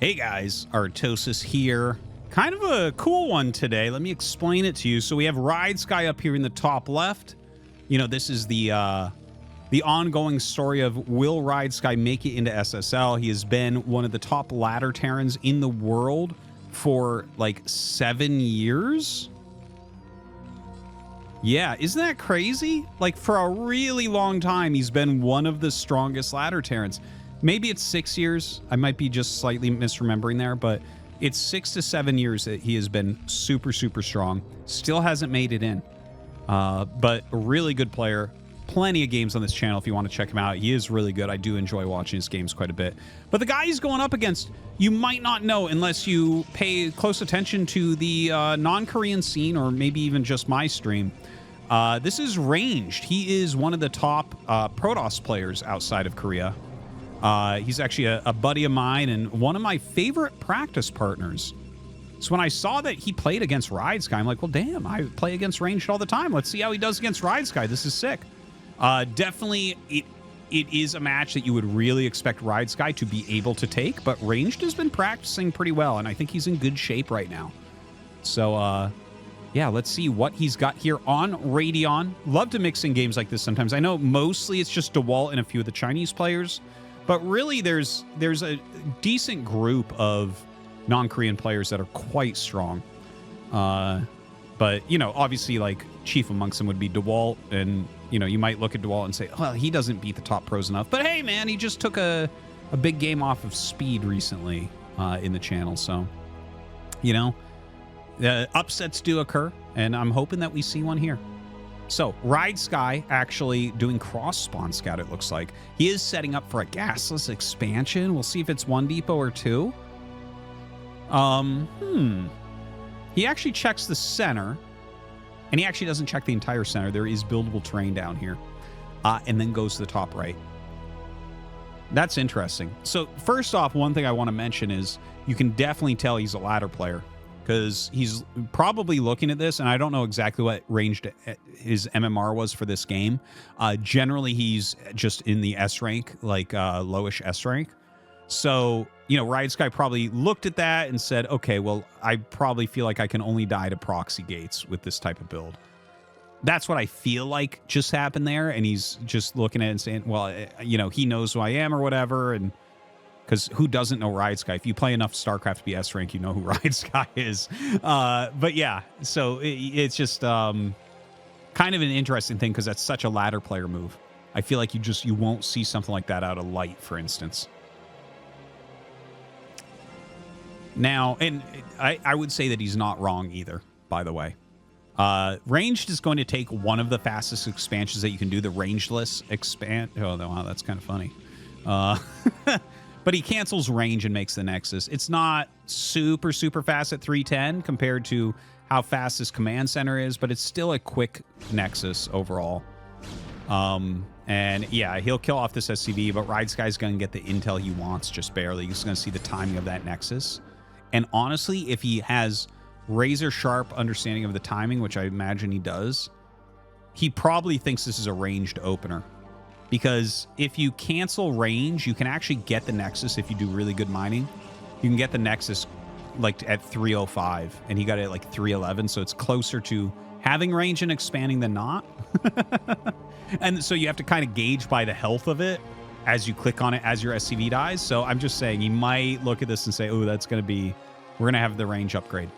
Hey guys, Artosis here. Kind of a cool one today. Let me explain it to you. So we have Ridesky up here in the top left. You know, this is the ongoing story of will Ridesky make it into SSL. He has been one of the top ladder Terrans in the world for like 7 years. Yeah, isn't that crazy? Like for a really long time, he's been one of the strongest ladder Terrans. Maybe it's 6 years. I might be just slightly misremembering there, but it's 6 to 7 years that he has been super, super strong. Still hasn't made it in, but a really good player. Plenty of games on this channel if you want to check him out. He is really good. I do enjoy watching his games quite a bit. But the guy he's going up against, you might not know unless you pay close attention to the non-Korean scene or maybe even just my stream. This is Ranged. He is one of the top Protoss players outside of Korea. He's actually a buddy of mine and one of my favorite practice partners. So when I saw that he played against Ridesky, I'm like, well, damn, I play against Ranged all the time. Let's see how he does against Ridesky. This is sick. Definitely, it is a match that you would really expect Ridesky to be able to take, but Ranged has been practicing pretty well, and I think he's in good shape right now. So, yeah, let's see what he's got here on Radeon. Love to mix in games like this sometimes. I know mostly it's just DeWalt and a few of the Chinese players, but really there's a decent group of non-Korean players that are quite strong. But, you know, obviously, like, chief amongst them would be DeWalt, and, you know, you might look at DeWalt and say, well, he doesn't beat the top pros enough. But, hey, man, he just took a big game off of Speed recently in the channel. So, you know, upsets do occur, and I'm hoping that we see one here. So, Ridesky actually doing cross-spawn scout, it looks like. He is setting up for a gasless expansion. We'll see if it's 1 depot or 2. He actually checks the center, and he actually doesn't check the entire center. There is buildable terrain down here, and then goes to the top right. That's interesting. So first off, one thing I want to mention is you can definitely tell he's a ladder player because he's probably looking at this, and I don't know exactly what ranged his MMR was for this game. Generally, he's just in the S rank, like lowish S rank. So, you know, Ridesky probably looked at that and said, okay, well, I probably feel like I can only die to proxy gates with this type of build. That's what I feel like just happened there. And he's just looking at it and saying, well, you know, he knows who I am or whatever. And because who doesn't know Ridesky? If you play enough StarCraft BS rank, you know who Ridesky is. But yeah, so it's just kind of an interesting thing because that's such a ladder player move. I feel like you won't see something like that out of Light, for instance. Now, and I would say that he's not wrong either, by the way. Ranged is going to take one of the fastest expansions that you can do, the rangeless expand. Oh, wow, that's kind of funny. But he cancels range and makes the Nexus. It's not super, super fast at 310 compared to how fast his command center is, but it's still a quick Nexus overall. And yeah, he'll kill off this SCV, but Ridesky's going to get the intel he wants just barely. He's going to see the timing of that Nexus. And honestly, if he has razor sharp understanding of the timing, which I imagine he does, he probably thinks this is a ranged opener. Because if you cancel range, you can actually get the Nexus if you do really good mining. You can get the Nexus like at 305, and he got it at like 311, so it's closer to having range and expanding than not. And so you have to kind of gauge by the health of it as you click on it as your SCV dies. So I'm just saying he might look at this and say, oh, that's going to be, we're going to have the range upgrade.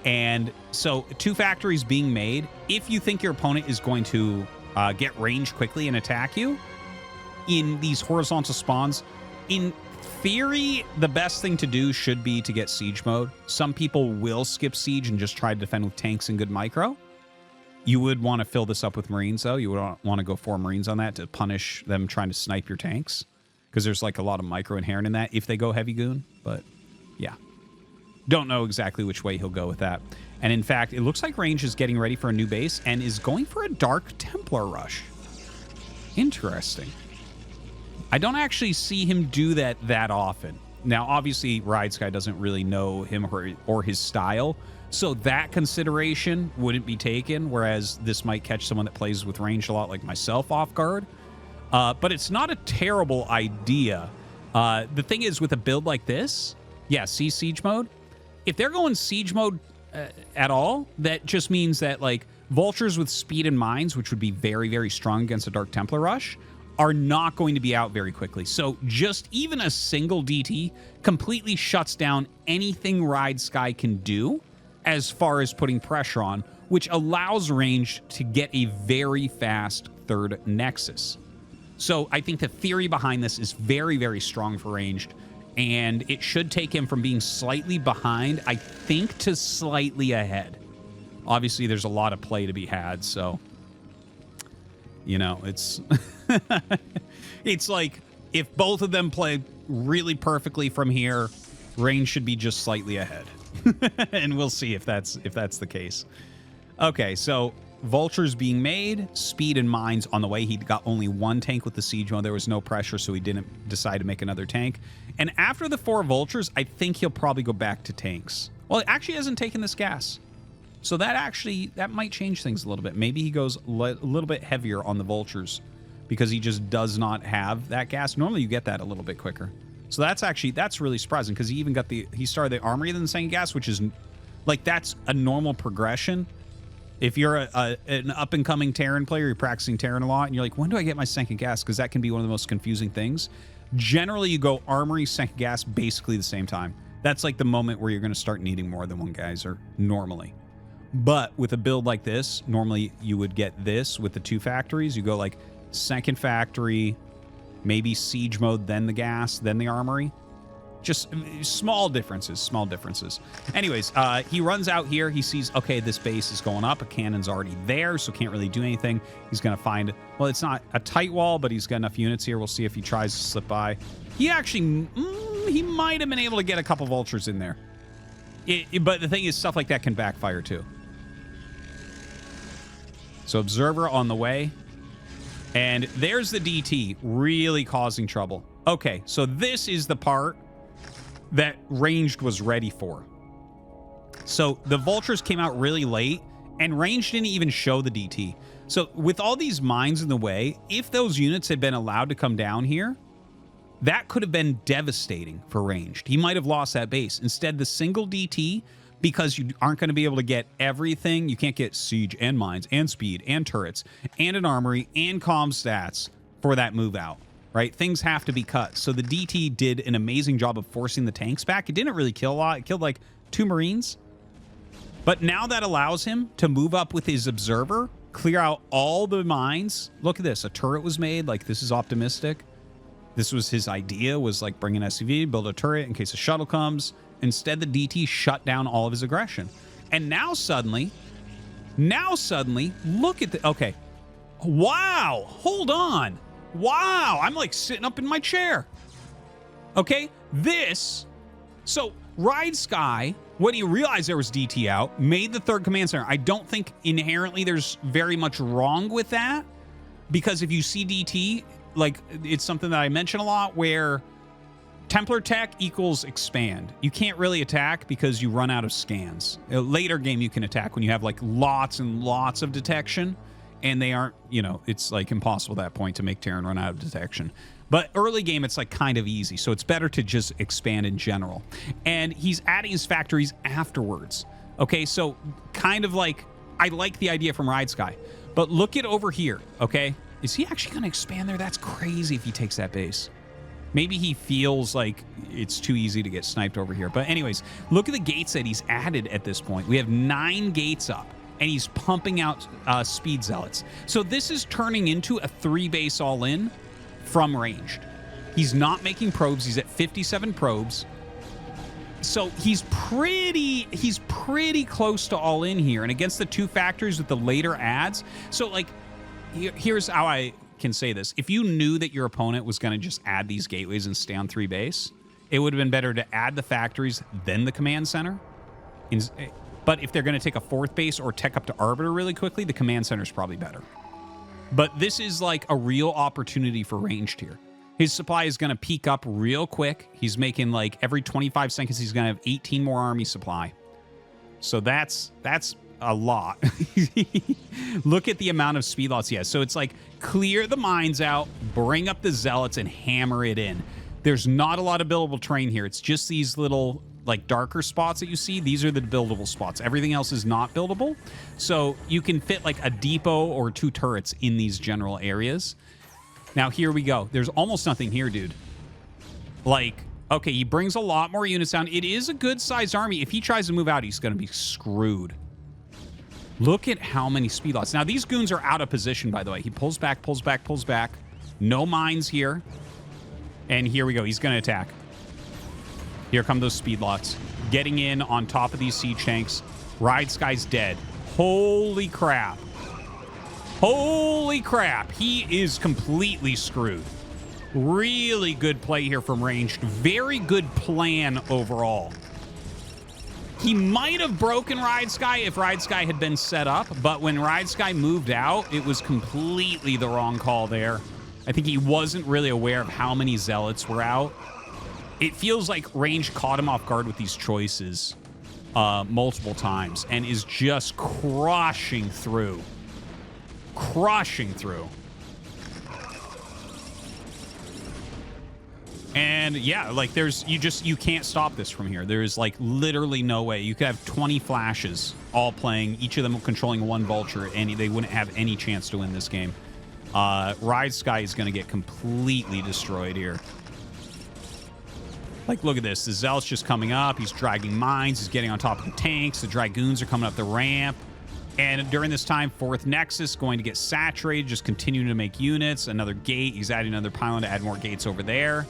And so 2 factories being made. If you think your opponent is going to get range quickly and attack you in these horizontal spawns, in theory, the best thing to do should be to get siege mode. Some people will skip siege and just try to defend with tanks and good micro. You would want to fill this up with Marines, though. You would want to go 4 Marines on that to punish them trying to snipe your tanks, because there's like a lot of micro inherent in that if they go heavy goon. But yeah, don't know exactly which way he'll go with that. And in fact, it looks like Range is getting ready for a new base and is going for a Dark Templar rush. Interesting. I don't actually see him do that often. Now, obviously, Ridesky doesn't really know him or his style, so that consideration wouldn't be taken, whereas this might catch someone that plays with range a lot like myself off guard. But it's not a terrible idea. The thing is, with a build like this, Yeah, see siege mode? If they're going siege mode at all, that just means that, like, vultures with speed and mines, which would be very, very strong against a Dark Templar rush, are not going to be out very quickly. So just even a single DT completely shuts down anything Ridesky can do as far as putting pressure on, which allows Ranged to get a very fast third Nexus. So I think the theory behind this is very, very strong for Ranged, and it should take him from being slightly behind, I think, to slightly ahead. Obviously, there's a lot of play to be had, so, you know, it's it's like if both of them play really perfectly from here, Range should be just slightly ahead. And we'll see if that's the case. Okay, so vultures being made, speed and mines on the way. He got only one tank with the siege mode. There was no pressure, so he didn't decide to make another tank. And after the 4 vultures, I think he'll probably go back to tanks. Well, it actually hasn't taken this gas. So that might change things a little bit. Maybe he goes a little bit heavier on the vultures because he just does not have that gas. Normally you get that a little bit quicker. So that's really surprising because he started the armory then the second gas, which is like, that's a normal progression. If you're an up-and-coming Terran player, you're practicing Terran a lot, and you're like, when do I get my second gas? Because that can be one of the most confusing things. Generally, you go armory, second gas, basically the same time. That's like the moment where you're going to start needing more than one geyser, normally. But with a build like this, normally you would get this with the 2 factories. You go like second factory, maybe siege mode, then the gas, then the armory. Just small differences, Anyways, he runs out here. He sees, okay, this base is going up. A cannon's already there, so can't really do anything. He's going to find, well, it's not a tight wall, but he's got enough units here. We'll see if he tries to slip by. He actually, he might have been able to get a couple vultures in there. But the thing is, stuff like that can backfire too. So observer on the way. And there's the DT really causing trouble. Okay, so this is the part that Ranged was ready for. So the vultures came out really late, and Ranged didn't even show the DT. So with all these mines in the way, if those units had been allowed to come down here, that could have been devastating for Ranged. He might have lost that base. Instead, the single DT, because you aren't going to be able to get everything, you can't get siege and mines and speed and turrets and an armory and comm stats for that move out. Right? Things have to be cut. So the DT did an amazing job of forcing the tanks back. It didn't really kill a lot. It killed like 2 Marines. But now that allows him to move up with his observer, clear out all the mines. Look at this. A turret was made. Like, this is optimistic. This was his idea, was like bring an SUV, build a turret in case a shuttle comes. Instead, the DT shut down all of his aggression. And now suddenly, look at the... Okay. Wow. Hold on. Wow, I'm like sitting up in my chair. Okay, so Ridesky, when he realized there was DT out, made the 3rd command center. I don't think inherently there's very much wrong with that, because if you see DT, like, it's something that I mention a lot, where Templar tech equals expand. You can't really attack because you run out of scans. A later game you can attack when you have like lots and lots of detection. And they aren't, you know, it's like impossible at that point to make Terran run out of detection. But early game, it's like kind of easy. So it's better to just expand in general. And he's adding his factories afterwards. Okay, so kind of like, I like the idea from Ridesky. But look at over here, okay? Is he actually going to expand there? That's crazy if he takes that base. Maybe he feels like it's too easy to get sniped over here. But anyways, look at the gates that he's added at this point. We have 9 gates up. And he's pumping out speed zealots. So this is turning into a 3-base all-in from Ranged. He's not making probes. He's at 57 probes. So he's pretty close to all-in here. And against the 2 factories with the later adds. So, like, here's how I can say this. If you knew that your opponent was going to just add these gateways and stay on 3-base, it would have been better to add the factories, then the command center. But if they're going to take a 4th base or tech up to Arbiter really quickly, the command center is probably better. But this is like a real opportunity for Ranged here. His supply is going to peak up real quick. He's making like every 25 seconds, he's going to have 18 more army supply. So that's a lot. Look at the amount of speed lots he has. So it's like clear the mines out, bring up the zealots, and hammer it in. There's not a lot of buildable terrain here. It's just these little, like, darker spots that you see. These are the buildable spots. Everything else is not buildable. So you can fit, like, a depot or 2 turrets in these general areas. Now, here we go. There's almost nothing here, dude. Like, okay, he brings a lot more units down. It is a good-sized army. If he tries to move out, he's going to be screwed. Look at how many speed lots. Now, these goons are out of position, by the way. He pulls back, pulls back, pulls back. No mines here. And here we go. He's going to attack. Here come those speed lots. Getting in on top of these siege tanks. Ridesky's dead. Holy crap. Holy crap. He is completely screwed. Really good play here from ranged. Very good plan overall. He might have broken Ridesky if Ridesky had been set up, but when Ridesky moved out, it was completely the wrong call there. I think he wasn't really aware of how many zealots were out. It feels like range caught him off guard with these choices multiple times and is just crushing through. Crushing through. And yeah, like you can't stop this from here. There's like literally no way. You could have 20 flashes all playing, each of them controlling 1 vulture, and they wouldn't have any chance to win this game. Ridesky is going to get completely destroyed here. Like, look at this. The Zealot's just coming up. He's dragging mines. He's getting on top of the tanks. The Dragoons are coming up the ramp. And during this time, 4th Nexus going to get saturated, just continuing to make units. Another gate. He's adding another pylon to add more gates over there.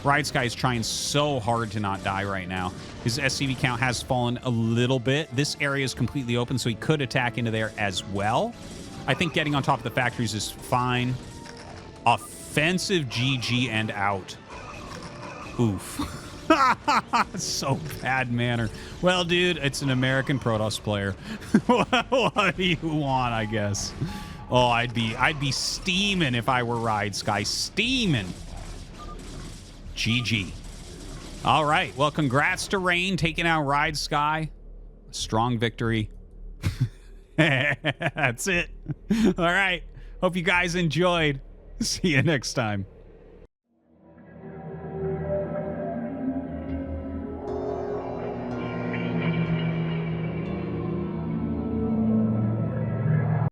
Ridesky is trying so hard to not die right now. His SCV count has fallen a little bit. This area is completely open, so he could attack into there as well. I think getting on top of the factories is fine. Offensive GG and out. Oof. So bad manner. Well, dude, it's an American Protoss player. What do you want, I guess? Oh, I'd be steaming if I were Ridesky. Steaming. GG. All right. Well, congrats to Rain taking out Ridesky. Strong victory. That's it. All right. Hope you guys enjoyed. See you next time.